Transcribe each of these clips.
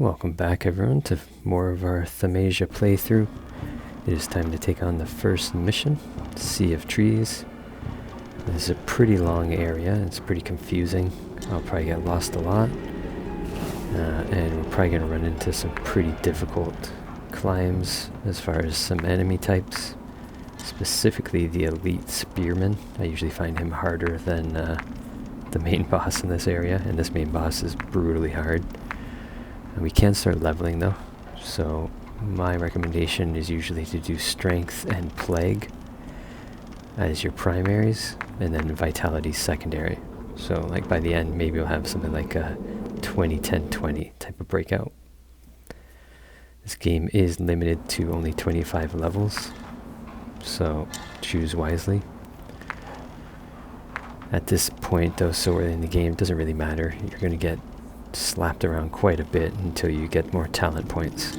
Welcome back everyone to more of our Thymesia playthrough. It is time to take on the first mission, Sea of Trees. This is a pretty long area, it's pretty confusing. I'll probably get lost a lot. And we're probably going to run into some pretty difficult climbs as far as some enemy types. Specifically the elite spearman. I usually find him harder than the main boss in this area, and this main boss is brutally hard. We can start leveling though, so my recommendation is usually to do strength and plague as your primaries, and then vitality secondary. So like by the end maybe you'll have something like a 20-10-20 type of breakout. This game is limited to only 25 levels, so choose wisely. At this point though, so early in the game, it doesn't really matter. You're going to get slapped around quite a bit until you get more talent points.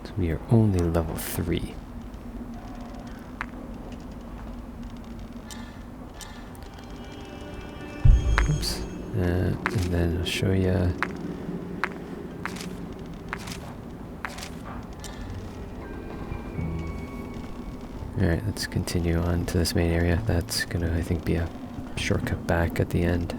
So we are only level 3. Oops. And then I'll show you. Alright, let's continue on to this main area. That's gonna, I think, be a shortcut back at the end.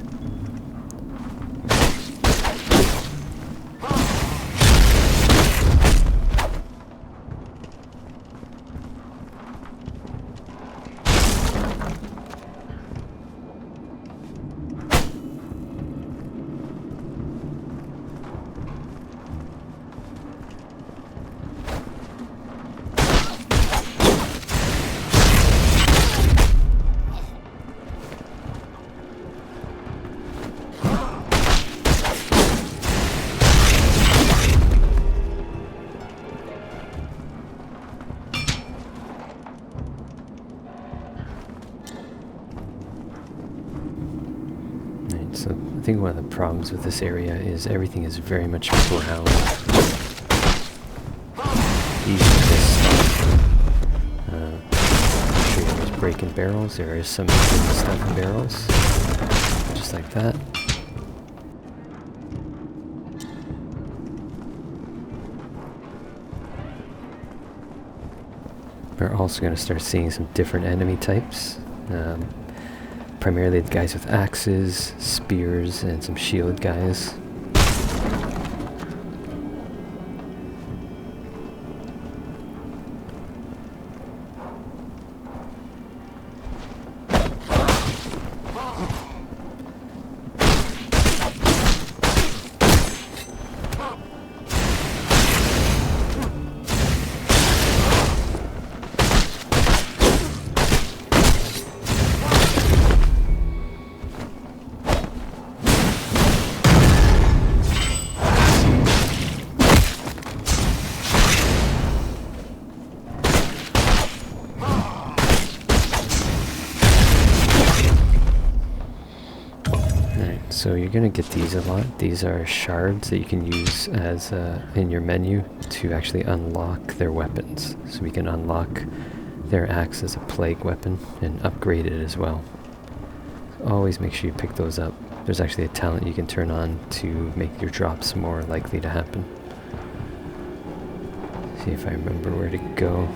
So I think one of the problems with this area is everything is very much brown. Easy to miss stuff. I'm sure there's breaking barrels. There is some stuff in barrels, just like that. We're also going to start seeing some different enemy types. Primarily the guys with axes, spears, and some shield guys. So you're going to get these a lot. These are shards that you can use as in your menu to actually unlock their weapons. So we can unlock their axe as a plague weapon and upgrade it as well. So always make sure you pick those up. There's actually a talent you can turn on to make your drops more likely to happen. See if I remember where to go.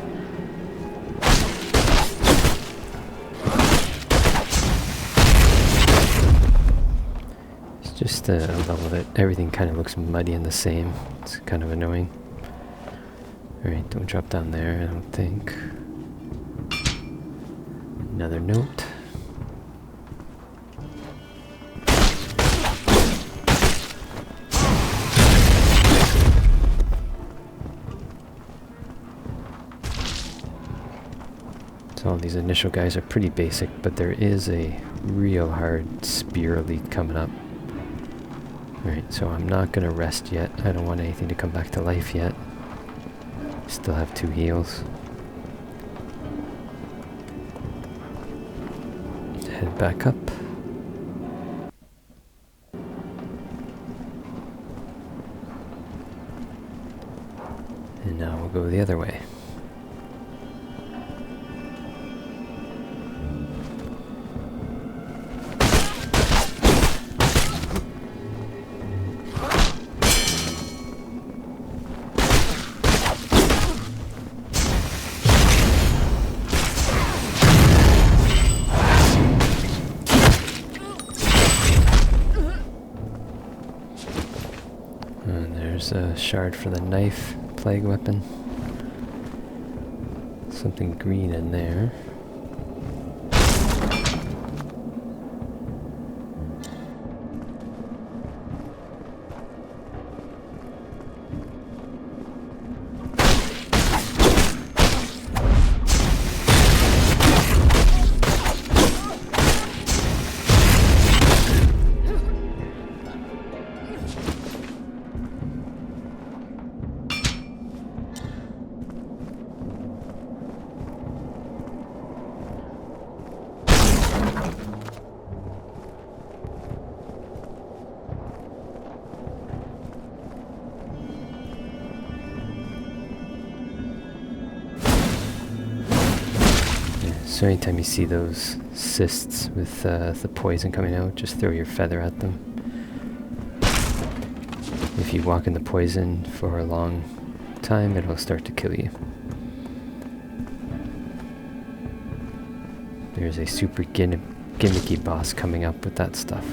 Just a level that everything kind of looks muddy and the same. It's kind of annoying. Alright, don't drop down there, I don't think. Another note. So all these initial guys are pretty basic, but there is a real hard spear elite coming up. Alright, so I'm not going to rest yet. I don't want anything to come back to life yet. Still have 2 heals. Head back up. And now we'll go the other way. there's a shard for the knife plague weapon. Something green in there. So anytime you see those cysts with the poison coming out, just throw your feather at them. If you walk in the poison for a long time, it'll start to kill you. There's a super gimmicky boss coming up with that stuff.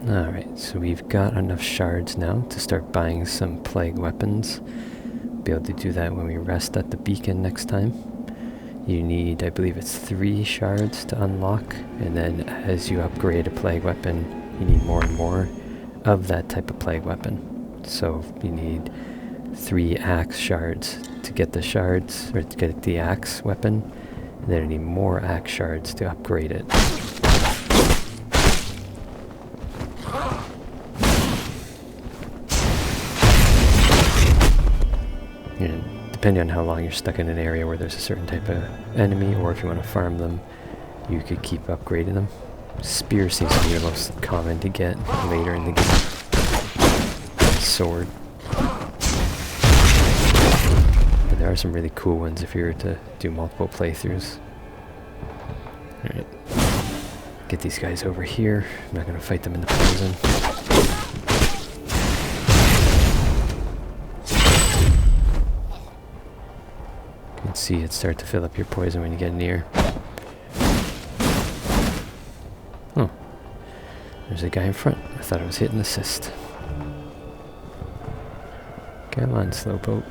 Alright, so we've got enough shards now to start buying some plague weapons. Be able to do that when we rest at the beacon next time. You need, I believe it's 3 shards to unlock, and then as you upgrade a plague weapon, you need more and more of that type of plague weapon. So you need 3 axe shards to get the shards, or to get the axe weapon, and then you need more axe shards to upgrade it. Depending on how long you're stuck in an area where there's a certain type of enemy, or if you want to farm them, you could keep upgrading them. Spear seems to be the most common to get later in the game. Sword. But there are some really cool ones if you were to do multiple playthroughs. Alright. Get these guys over here. I'm not going to fight them in the poison. See it start to fill up your poison when you get near. Oh, there's a guy in front. I thought I was hitting the cyst. Come on, slowpoke.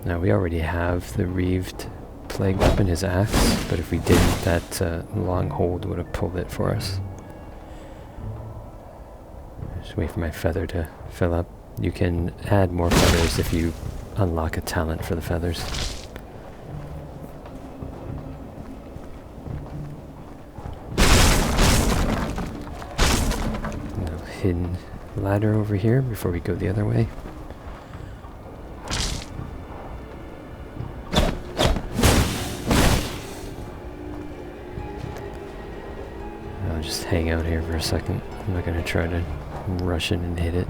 Now we already have the reeved plague weapon, his axe, but if we didn't, that long hold would have pulled it for us. Just wait for my feather to fill up. You can add more feathers if you unlock a talent for the feathers. A hidden ladder over here before we go the other way. I'll just hang out here for a second. I'm not going to try to rush in and hit it.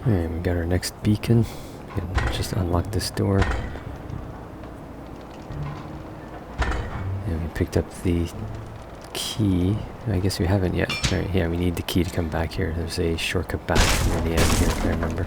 And we got our next beacon. We can just unlock this door. And we picked up the key. I guess we haven't yet. Alright, yeah, we need the key to come back here. There's a shortcut back near the end here, if I remember.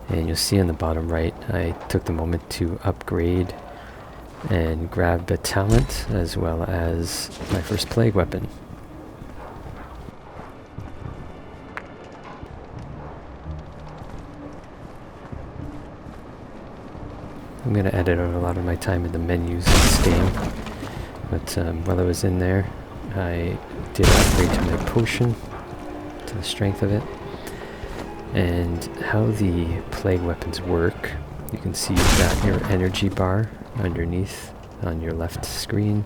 And you'll see in the bottom right, I took the moment to upgrade and grab a talent as well as my first plague weapon. I'm going to edit out a lot of my time in the menus and staying, but while I was in there, I did upgrade to my potion, to the strength of it. And how the plague weapons work, you can see you've got your energy bar underneath on your left screen.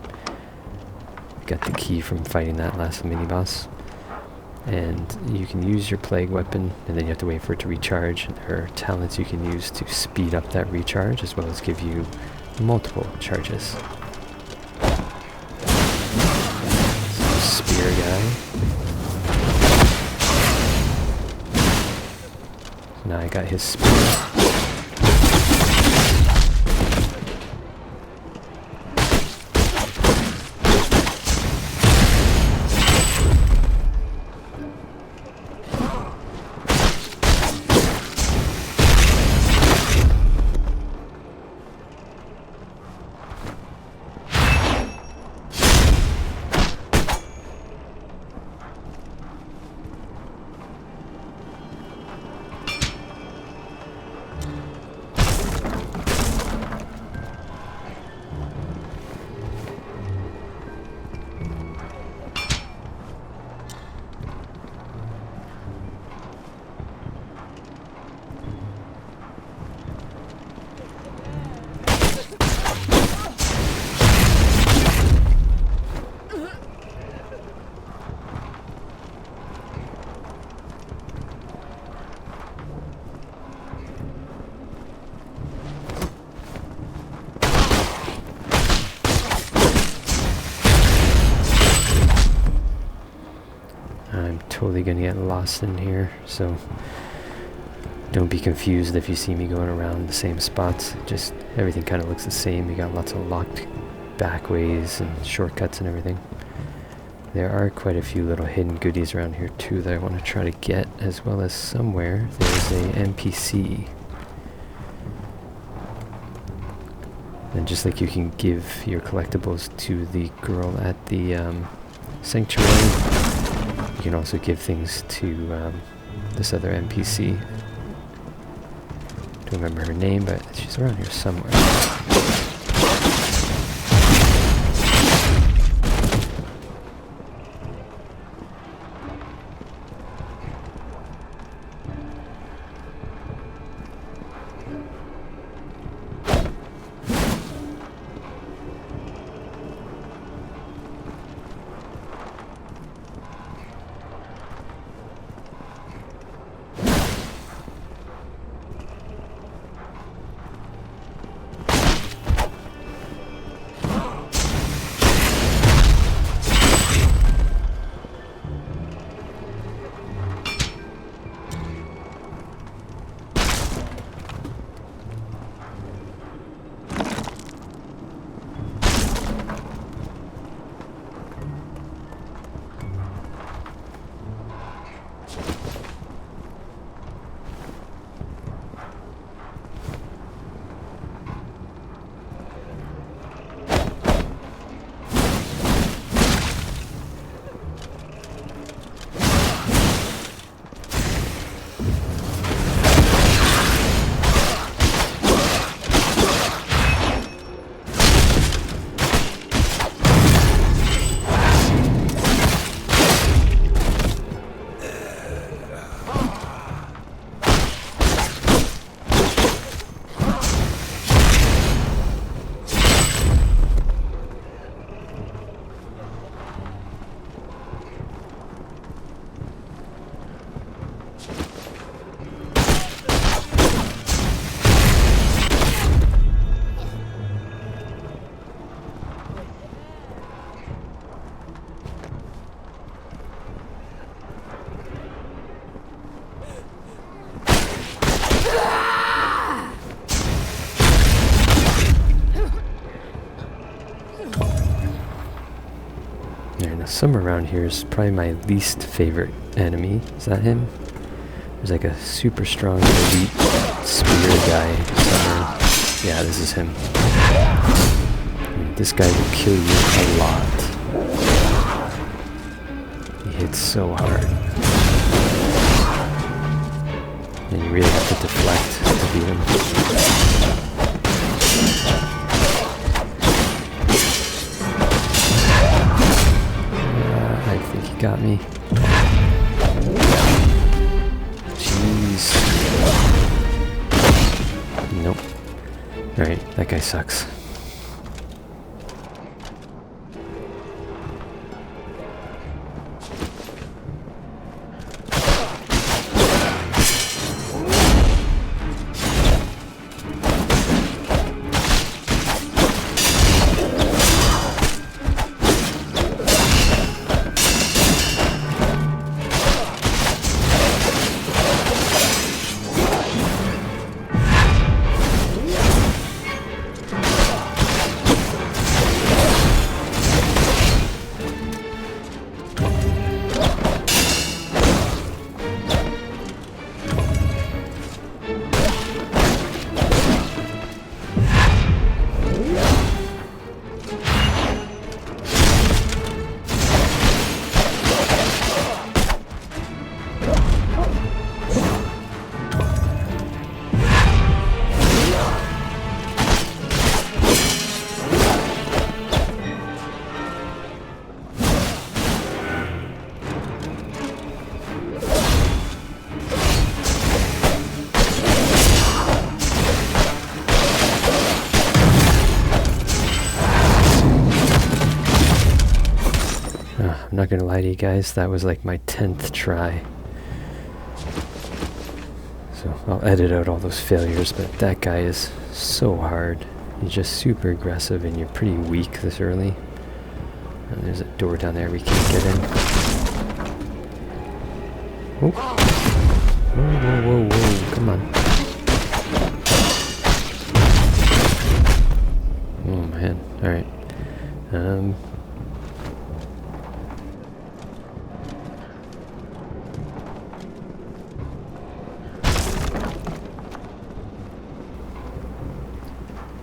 You got the key from fighting that last mini-boss. And you can use your plague weapon, and then you have to wait for it to recharge. And there are talents you can use to speed up that recharge, as well as give you multiple charges. So, spear guy. Now I got his spear. I'm totally gonna get lost in here, so don't be confused if you see me going around the same spots. Just everything kind of looks the same. You got lots of locked backways and shortcuts and everything. There are quite a few little hidden goodies around here too that I want to try to get, as well as somewhere there's a NPC. And just like you can give your collectibles to the girl at the sanctuary, you can also give things to this other NPC. Don't remember her name, but she's around here somewhere. Alright, now somewhere around here is probably my least favorite enemy. Is that him? There's like a super strong elite spear guy somewhere. Yeah, this is him. And this guy will kill you a lot. He hits so hard. And you really have to deflect to beat him. I think he got me. Jeez. Nope. Alright, that guy sucks. I'm not gonna lie to you guys, that was like my 10th try. So I'll edit out all those failures, but that guy is so hard. He's just super aggressive and you're pretty weak this early. And there's a door down there we can't get in. Oh. Whoa, whoa, whoa, whoa, come on. Oh man, alright.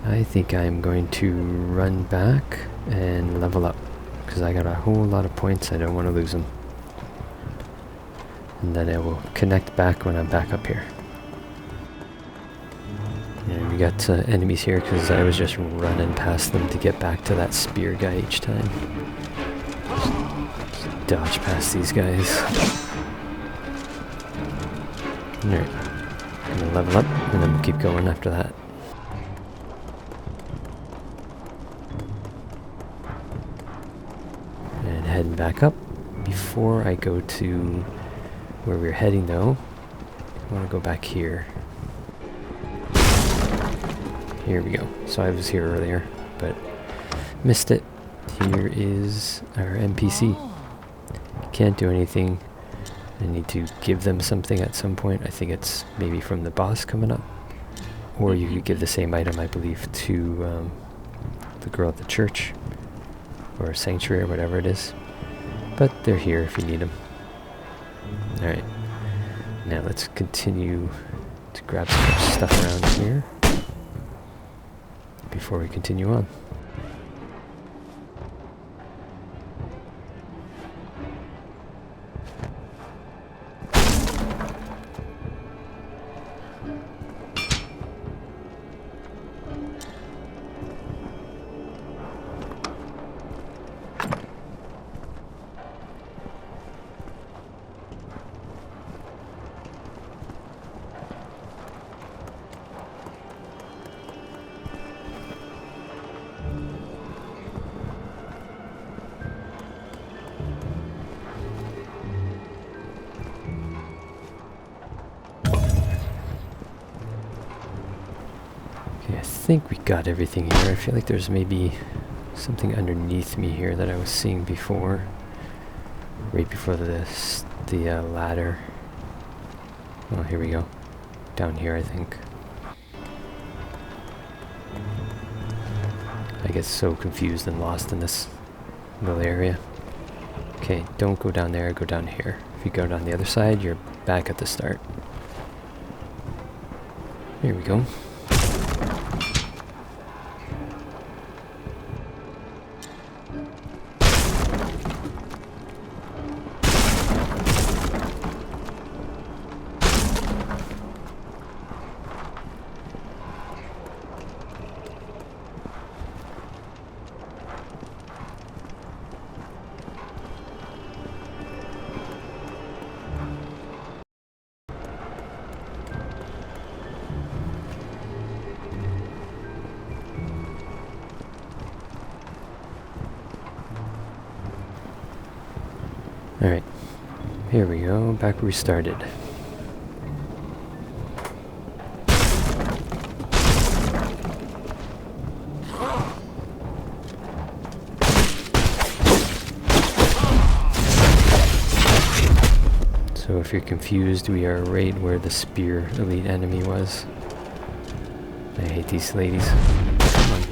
I think I'm going to run back and level up because I got a whole lot of points. I don't want to lose them. And then I will connect back when I'm back up here. And we got enemies here because I was just running past them to get back to that spear guy each time. Just dodge past these guys. Alright, gonna level up and then we'll keep going after that. Heading back up. Before I go to where we're heading though, I want to go back here. Here we go. So I was here earlier, but missed it. Here is our NPC. Can't do anything. I need to give them something at some point. I think it's maybe from the boss coming up. Or you could give the same item, I believe, to the girl at the church. Or sanctuary or whatever it is. But they're here if you need them. Alright. Now let's continue to grab some more stuff around here before we continue on. I think we got everything here. I feel like there's maybe something underneath me here that I was seeing before. Right before the ladder. Oh, here we go. Down here, I think. I get so confused and lost in this little area. Okay, don't go down there, go down here. If you go down the other side, you're back at the start. Here we go. Alright, here we go, back where we started. So if you're confused, we are right where the spear elite enemy was. I hate these ladies. Come on.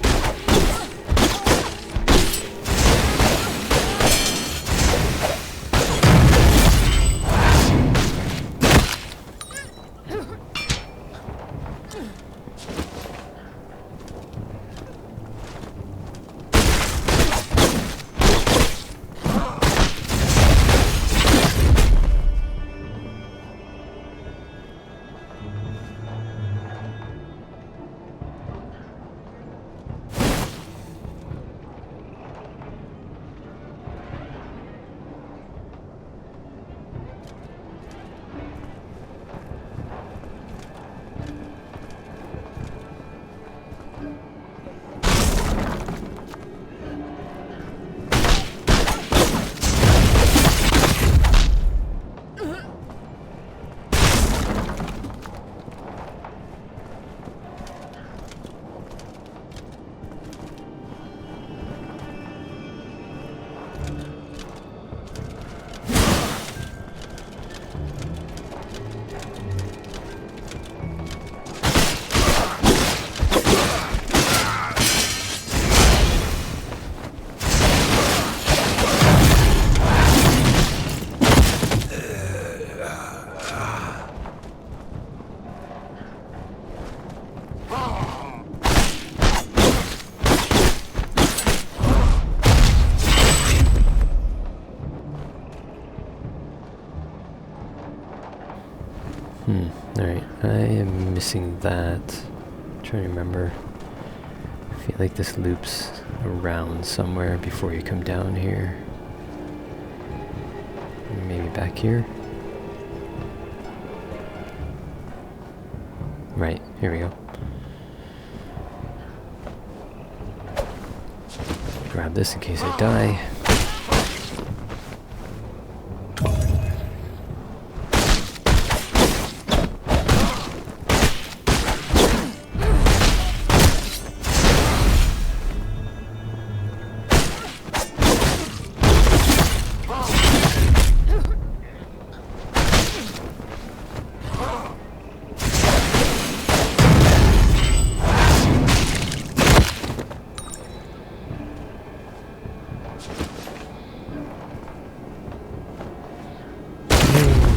Alright, I am missing that. I'm trying to remember. I feel like this loops around somewhere before you come down here. Maybe back here? Right, here we go. Grab this in case I die.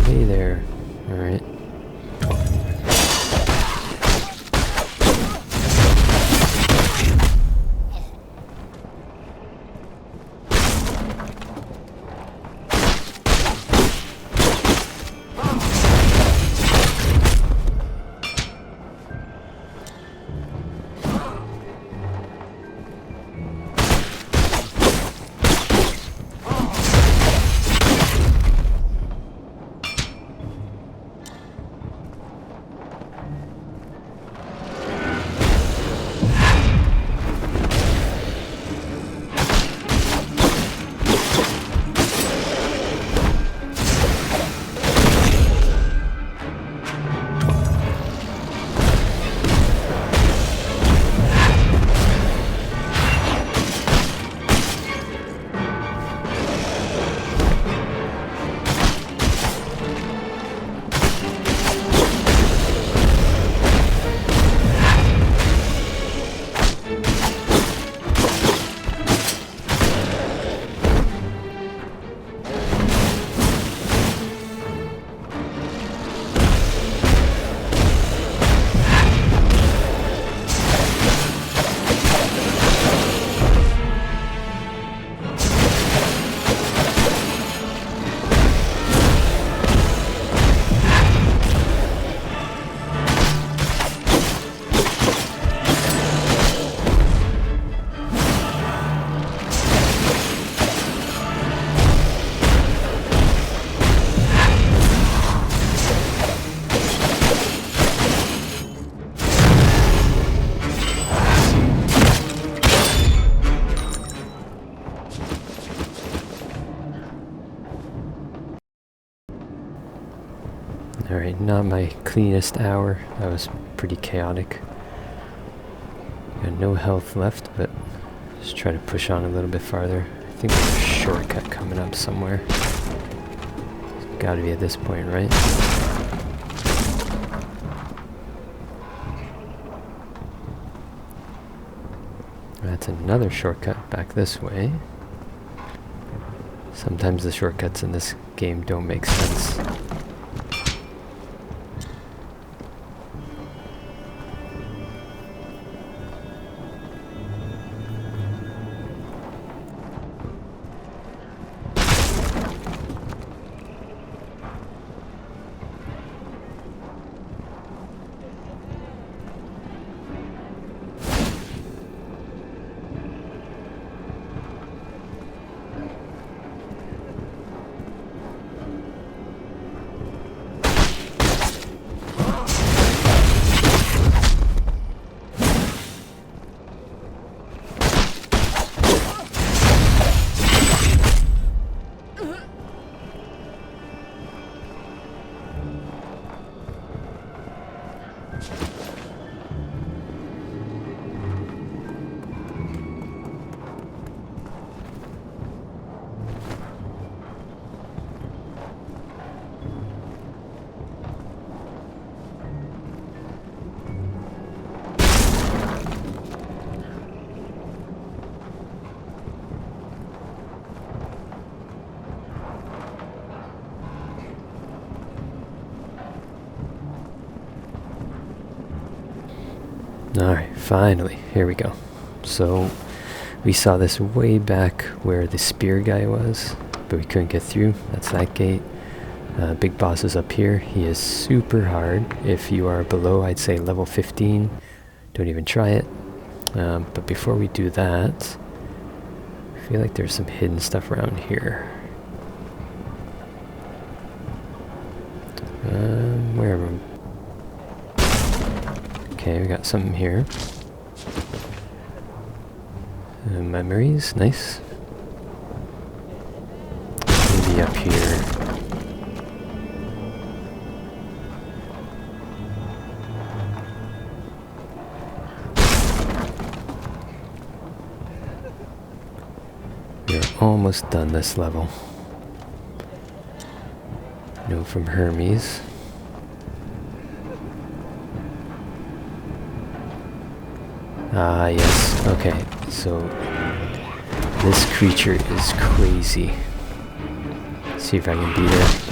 Hey there. Alright. Alright, not my cleanest hour. That was pretty chaotic. Got no health left, but just try to push on a little bit farther. I think there's a shortcut coming up somewhere. It's gotta be at this point, right? That's another shortcut back this way. Sometimes the shortcuts in this game don't make sense. Alright, finally, here we go. So, we saw this way back where the spear guy was, but we couldn't get through. That's that gate. Big boss is up here. He is super hard. If you are below, I'd say level 15, don't even try it. But before we do that, I feel like there's some hidden stuff around here. Where am I? Okay, we got something here. Memories, nice. Maybe up here. We're almost done this level. Note from Hermes. Ah, yes. Okay, so this creature is crazy. See if I can beat it.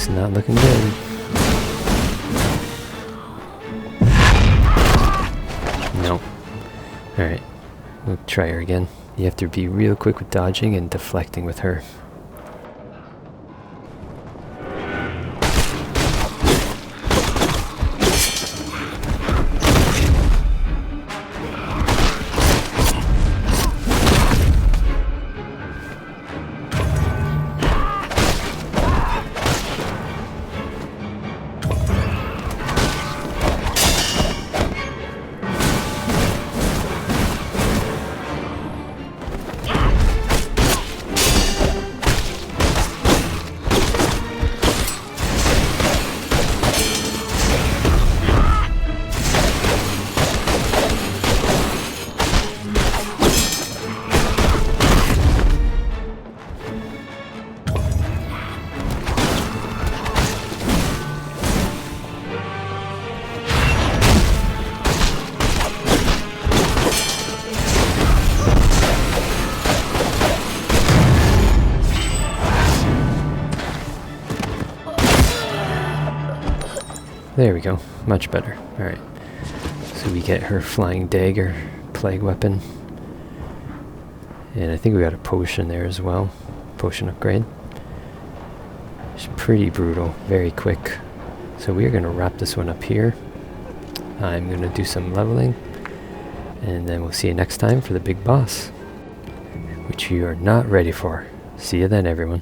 Not looking good. No. Alright. We'll try her again. You have to be real quick with dodging and deflecting with her. There we go. Much better. Alright. So we get her flying dagger, plague weapon. And I think we got a potion there as well. Potion upgrade. It's pretty brutal, very quick. So we're going to wrap this one up here. I'm going to do some leveling, and then we'll see you next time for the big boss, which you are not ready for. See you then, everyone.